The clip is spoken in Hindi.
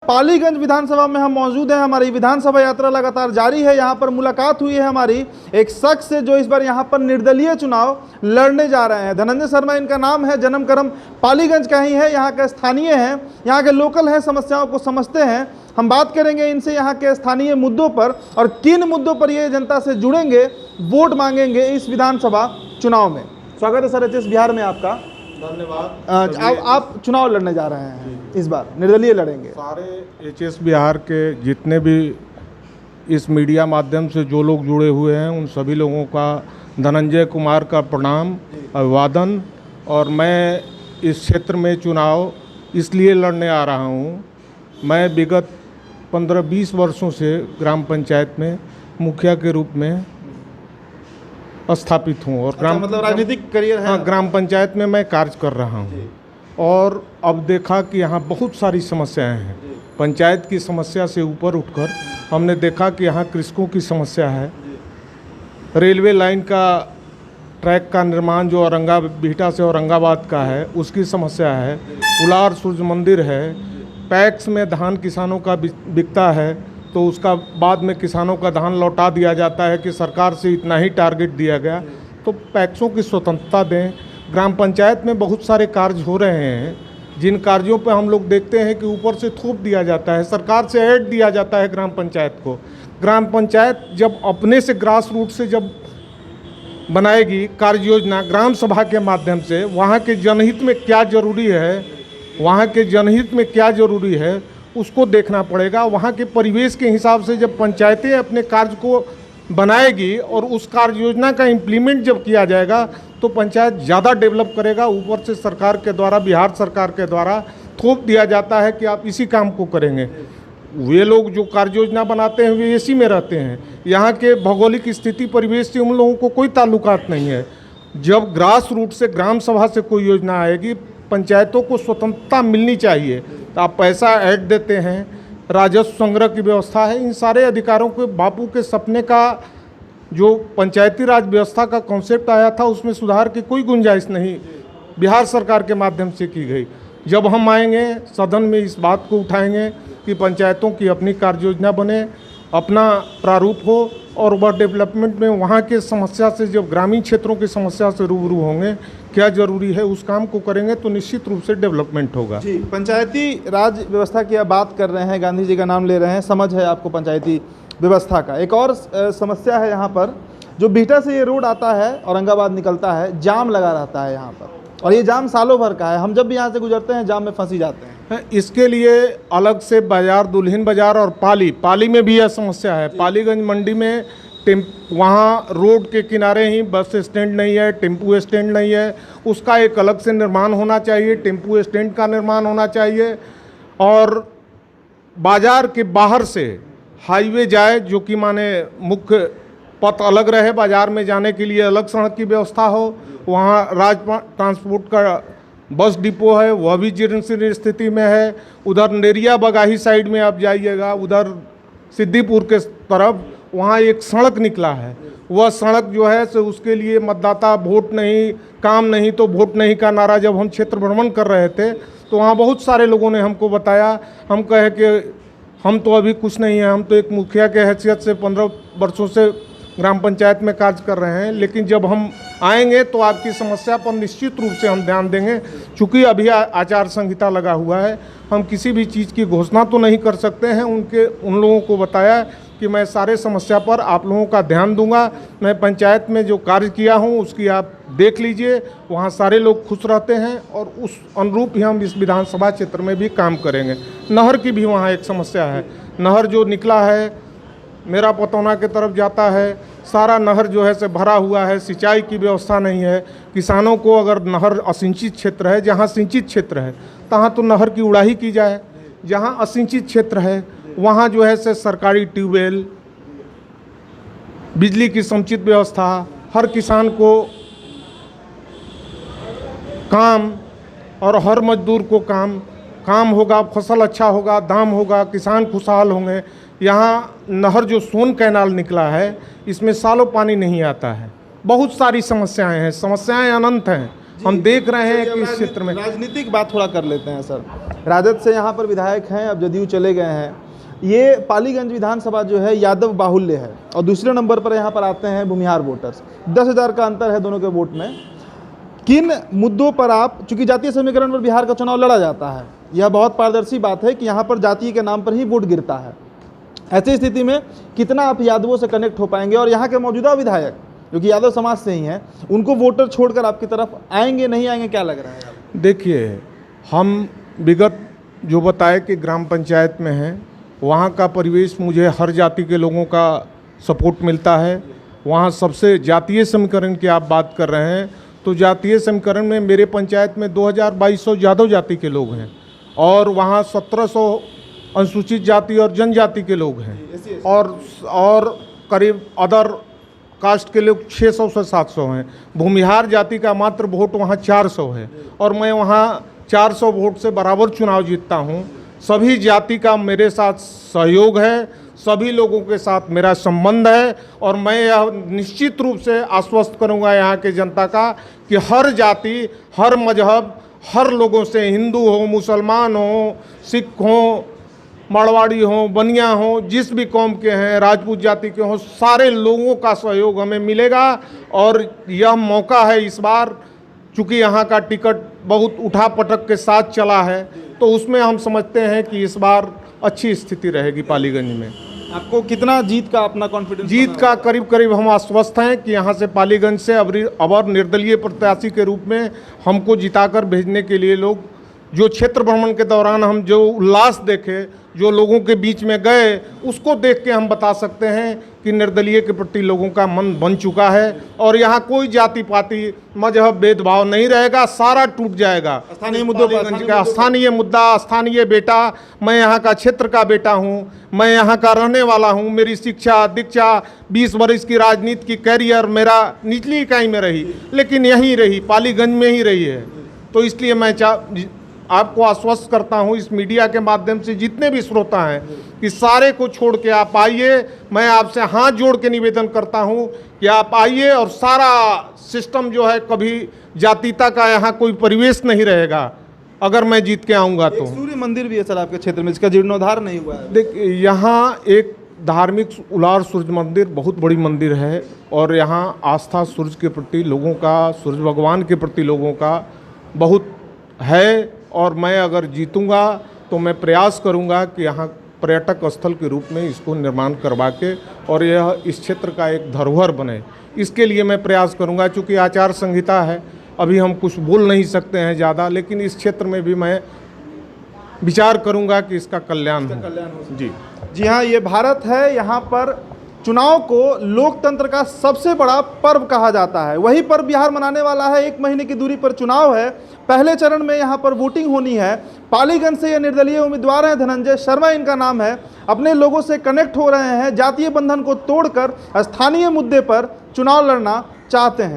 पालीगंज विधानसभा में हम मौजूद हैं। हमारी विधानसभा यात्रा लगातार जारी है। यहाँ पर मुलाकात हुई है हमारी एक शख्स से जो इस बार यहाँ पर निर्दलीय चुनाव लड़ने जा रहे हैं। धनंजय शर्मा इनका नाम है, जन्म कर्म पालीगंज का ही है, यहाँ के स्थानीय हैं, यहाँ के लोकल हैं, समस्याओं को समझते हैं। हम बात करेंगे इनसे यहाँ के स्थानीय मुद्दों पर और किन मुद्दों पर ये जनता से जुड़ेंगे, वोट मांगेंगे इस विधानसभा चुनाव में। स्वागत है सर एचएस बिहार में आपका। धन्यवाद। आप चुनाव लड़ने जा रहे हैं, इस बार निर्दलीय लड़ेंगे। सारे एचएस बिहार के जितने भी इस मीडिया माध्यम से जो लोग जुड़े हुए हैं उन सभी लोगों का धनंजय कुमार का प्रणाम, अभिवादन। और मैं इस क्षेत्र में चुनाव इसलिए लड़ने आ रहा हूँ, मैं विगत 15-20 वर्षों से ग्राम पंचायत में मुखिया के रूप में स्थापित हूँ और मतलब राजनीतिक करियर है। हाँ, ग्राम पंचायत में मैं कार्य कर रहा हूँ और अब देखा कि यहाँ बहुत सारी समस्याएं हैं। पंचायत की समस्या से ऊपर उठकर हमने देखा कि यहाँ कृषकों की समस्या है, रेलवे लाइन का ट्रैक का निर्माण जो बिहटा से औरंगाबाद का है उसकी समस्या है, उलार सूर्य मंदिर है, पैक्स में धान किसानों का बिकता है तो उसका बाद में किसानों का धान लौटा दिया जाता है कि सरकार से इतना ही टारगेट दिया गया, तो पैक्सों की स्वतंत्रता दें। ग्राम पंचायत में बहुत सारे कार्य हो रहे हैं जिन कार्यों पर हम लोग देखते हैं कि ऊपर से थोप दिया जाता है, सरकार से ऐड दिया जाता है ग्राम पंचायत को। ग्राम पंचायत जब अपने से ग्रास रूट से जब बनाएगी कार्य योजना ग्राम सभा के माध्यम से, वहाँ के जनहित में क्या जरूरी है, वहाँ के जनहित में क्या जरूरी है उसको देखना पड़ेगा। वहाँ के परिवेश के हिसाब से जब पंचायतें अपने कार्य को बनाएगी और उस कार्य योजना का इम्प्लीमेंट जब किया जाएगा तो पंचायत ज़्यादा डेवलप करेगा। ऊपर से सरकार के द्वारा, बिहार सरकार के द्वारा थोप दिया जाता है कि आप इसी काम को करेंगे। वे लोग जो कार्य योजना बनाते हैं वे एसी में रहते हैं, यहाँ के भौगोलिक स्थिति परिवेश से उन लोगों को कोई ताल्लुकात नहीं है। जब ग्रास रूट से ग्राम सभा से कोई योजना आएगी, पंचायतों को स्वतंत्रता मिलनी चाहिए। तो आप पैसा ऐड देते हैं, राजस्व संग्रह की व्यवस्था है, इन सारे अधिकारों को बापू के सपने का जो पंचायती राज व्यवस्था का कॉन्सेप्ट आया था उसमें सुधार की कोई गुंजाइश नहीं बिहार सरकार के माध्यम से की गई। जब हम आएंगे सदन में इस बात को उठाएंगे कि पंचायतों की अपनी कार्य योजना बने, अपना प्रारूप हो और वह डेवलपमेंट में वहाँ के समस्या से, जब ग्रामीण क्षेत्रों की समस्या से रूबरू होंगे, क्या जरूरी है उस काम को करेंगे तो निश्चित रूप से डेवलपमेंट होगा। जी, पंचायती राज व्यवस्था की आप बात कर रहे हैं, गांधी जी का नाम ले रहे हैं, समझ है आपको पंचायती व्यवस्था का। एक और समस्या है यहाँ पर, जो बिहटा से ये रोड आता है औरंगाबाद निकलता है, जाम लगा रहता है यहाँ पर और ये जाम सालों भर का है। हम जब भी यहाँ से गुजरते हैं जाम में फंसी जाते हैं। इसके लिए अलग से बाजार, दुल्हिन बाजार और पाली में भी यह समस्या है। पालीगंज मंडी में वहाँ रोड के किनारे ही बस स्टैंड नहीं है, टेम्पू स्टैंड नहीं है, उसका एक अलग से निर्माण होना चाहिए, टेम्पू स्टैंड का निर्माण होना चाहिए। और बाजार के बाहर से हाईवे जाए जो कि माने मुख्य पथ अलग रहे, बाजार में जाने के लिए अलग सड़क की व्यवस्था हो। वहाँ राज ट्रांसपोर्ट का बस डिपो है, वह भी जीर्ण स्थिति में है। उधर नेरिया बगाही साइड में आप जाइएगा, उधर सिद्दीपुर के तरफ वहाँ एक सड़क निकला है, वह सड़क जो है सो उसके लिए मतदाता वोट नहीं, काम नहीं तो वोट नहीं का नारा जब हम क्षेत्र भ्रमण कर रहे थे तो वहाँ बहुत सारे लोगों ने हमको बताया। हम कहे कि हम तो अभी कुछ नहीं है, हम तो एक मुखिया के हैसियत से 15 वर्षों से ग्राम पंचायत में कार्य कर रहे हैं, लेकिन जब हम आएंगे तो आपकी समस्या पर निश्चित रूप से हम ध्यान देंगे। चूँकि अभी आचार संहिता लगा हुआ है, हम किसी भी चीज़ की घोषणा तो नहीं कर सकते हैं। उन लोगों को बताया कि मैं सारे समस्या पर आप लोगों का ध्यान दूंगा। मैं पंचायत में जो कार्य किया हूं उसकी आप देख लीजिए, वहां सारे लोग खुश रहते हैं और उस अनुरूप ही हम इस विधानसभा क्षेत्र में भी काम करेंगे। नहर की भी वहां एक समस्या है, नहर जो निकला है मेरा पतौना के तरफ जाता है, सारा नहर जो है से भरा हुआ है, सिंचाई की व्यवस्था नहीं है। किसानों को अगर नहर असिंचित क्षेत्र है, जहाँ सिंचित क्षेत्र है तहाँ तो नहर की उड़ाही की जाए, जहाँ असिंचित क्षेत्र है वहाँ जो है से सरकारी ट्यूबवेल, बिजली की समुचित व्यवस्था, हर किसान को काम और हर मजदूर को काम होगा, फसल अच्छा होगा, दाम होगा, किसान खुशहाल होंगे। यहाँ नहर जो सोन कैनाल निकला है इसमें सालों पानी नहीं आता है। बहुत सारी समस्याएं हैं, समस्याएं अनंत हैं। हम देख रहे हैं कि इस क्षेत्र में राजनीतिक बात थोड़ा कर लेते हैं सर। राजद से यहाँ पर विधायक हैं, अब जदयू चले गए हैं। ये पालीगंज विधानसभा जो है यादव बाहुल्य है, और दूसरे नंबर पर यहाँ पर आते हैं भूमिहार वोटर्स। 10,000 का अंतर है दोनों के वोट में। किन मुद्दों पर आप, चूंकि जातीय समीकरण पर बिहार का चुनाव लड़ा जाता है, यह बहुत पारदर्शी बात है कि यहाँ पर जातीय के नाम पर ही वोट गिरता है। ऐसी स्थिति में कितना आप यादवों से कनेक्ट हो पाएंगे, और यहाँ के मौजूदा विधायक जो कि यादव समाज से ही हैं, उनको वोटर छोड़कर आपकी तरफ आएंगे नहीं आएंगे, क्या लग रहा है? देखिए, हम विगत जो बताए कि ग्राम पंचायत में हैं, वहाँ का परिवेश मुझे हर जाति के लोगों का सपोर्ट मिलता है। वहाँ सबसे जातीय समीकरण की आप बात कर रहे हैं, तो जातीय समीकरण में मेरे पंचायत में 2200 यादव जाति के लोग हैं, और वहाँ 1700 अनुसूचित जाति और जनजाति के लोग हैं, और करीब अदर कास्ट के लोग 600 से 700 हैं। भूमिहार जाति का मात्र वोट वहाँ 400 है, और मैं वहाँ 400 वोट से बराबर चुनाव जीतता हूँ। सभी जाति का मेरे साथ सहयोग है, सभी लोगों के साथ मेरा संबंध है, और मैं यह निश्चित रूप से आश्वस्त करूँगा यहाँ के जनता का कि हर जाति, हर मजहब, हर लोगों से, हिंदू हो, मुसलमान हो, सिख हो, मारवाड़ी हो, बनिया हो, जिस भी कौम के हैं, राजपूत जाति के हों, सारे लोगों का सहयोग हमें मिलेगा। और यह मौका है इस बार, चूँकि यहाँ का टिकट बहुत उठापटक के साथ चला है, तो उसमें हम समझते हैं कि इस बार अच्छी स्थिति रहेगी पालीगंज में। आपको कितना जीत का अपना कॉन्फिडेंस? जीत का करीब करीब हम आश्वस्त हैं कि यहाँ से पालीगंज से अब निर्दलीय प्रत्याशी के रूप में हमको जिताकर भेजने के लिए लोग, जो क्षेत्र भ्रमण के दौरान हम जो उल्लास देखे, जो लोगों के बीच में गए, उसको देख के हम बता सकते हैं कि निर्दलीय के प्रति लोगों का मन बन चुका है, और यहाँ कोई जाति पाति मजहब भेदभाव नहीं रहेगा, सारा टूट जाएगा। स्थानीय मुद्दों पर, स्थानीय मुद्दा, स्थानीय बेटा, मैं यहाँ का क्षेत्र का बेटा हूँ, मैं यहाँ का रहने वाला हूँ। मेरी शिक्षा दीक्षा 20 वर्ष की राजनीति की कैरियर मेरा निचली इकाई में रही, लेकिन यहीं रही, पालीगंज में ही रही है। तो इसलिए मैं आपको आश्वस्त करता हूं इस मीडिया के माध्यम से, जितने भी श्रोता हैं, कि सारे को छोड़ के आप आइए। मैं आपसे हाथ जोड़ के निवेदन करता हूं कि आप आइए, और सारा सिस्टम जो है, कभी जातीयता का यहाँ कोई परिवेश नहीं रहेगा अगर मैं जीत के आऊँगा तो। सूर्य मंदिर भी है सर आपके क्षेत्र में, इसका जीर्णोद्धार नहीं हुआ है। देखिए, यहाँ एक धार्मिक उलार सूर्य मंदिर, बहुत बड़ी मंदिर है, और यहाँ आस्था सूर्य के प्रति लोगों का, सूर्य भगवान के प्रति लोगों का बहुत है। और मैं अगर जीतूंगा तो मैं प्रयास करूंगा कि यहाँ पर्यटक स्थल के रूप में इसको निर्माण करवा के, और यह इस क्षेत्र का एक धरोहर बने, इसके लिए मैं प्रयास करूंगा। चूँकि आचार संहिता है, अभी हम कुछ बोल नहीं सकते हैं ज़्यादा, लेकिन इस क्षेत्र में भी मैं विचार करूंगा कि इसका कल्याण हो। जी हाँ, ये भारत है। यहाँ पर चुनाव को लोकतंत्र का सबसे बड़ा पर्व कहा जाता है। वही पर्व बिहार मनाने वाला है। 1 महीने की दूरी पर चुनाव है। पहले चरण में यहाँ पर वोटिंग होनी है। पालीगंज से ये निर्दलीय उम्मीदवार हैं, धनंजय शर्मा इनका नाम है। अपने लोगों से कनेक्ट हो रहे हैं, जातीय बंधन को तोड़कर स्थानीय मुद्दे पर चुनाव लड़ना चाहते हैं।